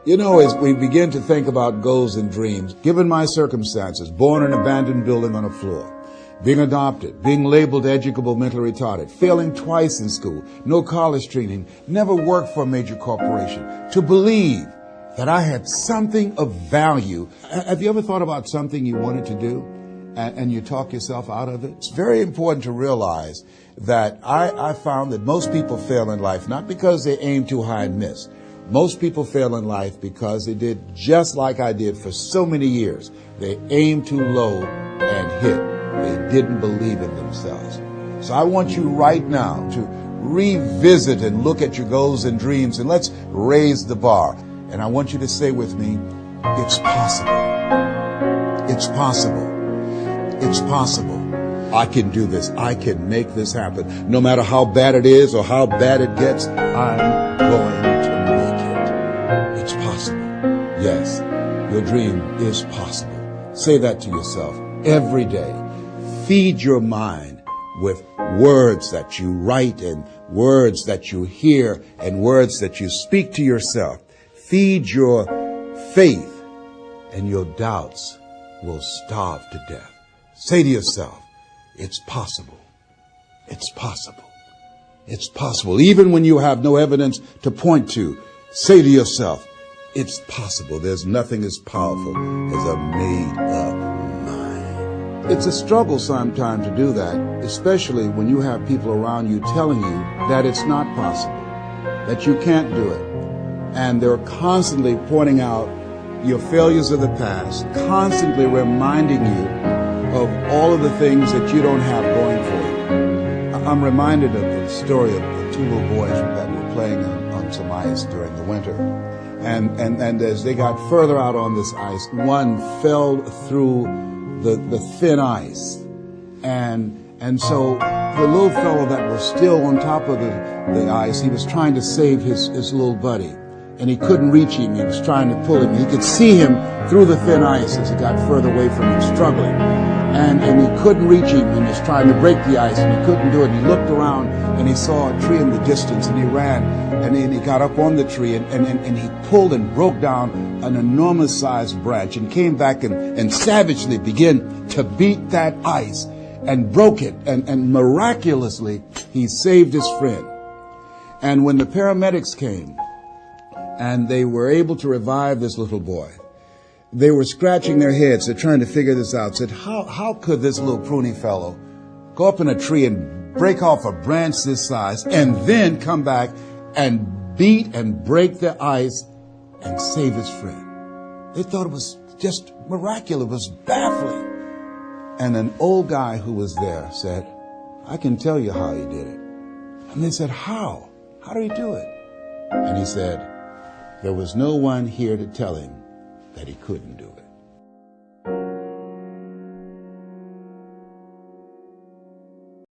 You know, as we begin to think about goals and dreams, given my circumstances, born in an abandoned building on a floor, being adopted, being labeled educable mentally retarded, failing twice in school, no college training, never worked for a major corporation, to believe that I had something of value. Have you ever thought about something you wanted to do and you talk yourself out of it? It's very important to realize that I found that most people fail in life not because they aim too high and miss. Most people fail in life because they did just like I did for so many years. They aimed too low and hit. They didn't believe in themselves. So I want you right now to revisit and look at your goals and dreams, and let's raise the bar. And I want you to say with me, it's possible. It's possible. It's possible. I can do this. I can make this happen. No matter how bad it is or how bad it gets, I'm going to make it. It's possible. Yes, your dream is possible. Say that to yourself every day. Feed your mind with words that you write and words that you hear and words that you speak to yourself. Feed your faith and your doubts will starve to death. Say to yourself, it's possible. It's possible. It's possible. Even when you have no evidence to point to, say to yourself, it's possible. There's nothing as powerful as a made-up mind. It's a struggle sometimes to do that, especially when you have people around you telling you that it's not possible, that you can't do it. And they're constantly pointing out your failures of the past, constantly reminding you of all of the things that you don't have going for you. I'm reminded of the story of the two little boys that were playing on some ice during the winter. And as they got further out on this ice, one fell through the thin ice. And so the little fellow that was still on top of the ice, he was trying to save his little buddy. And he couldn't reach him. He was trying to pull him. He could see him through the thin ice as he got further away from him, struggling. And he couldn't reach him, and he was trying to break the ice, and he couldn't do it. And he looked around, and he saw a tree in the distance, and he ran, and then he got up on the tree, and he pulled and broke down an enormous-sized branch, and came back and savagely began to beat that ice, and broke it, and miraculously, he saved his friend. And when the paramedics came, and they were able to revive this little boy, they were scratching their heads. They're trying to figure this out. Said, how could this little pruny fellow go up in a tree and break off a branch this size and then come back and beat and break the ice and save his friend? They thought it was just miraculous. It was baffling. And an old guy who was there said, I can tell you how he did it. And they said, how? How did he do it? And he said, there was no one here to tell him that he couldn't do it.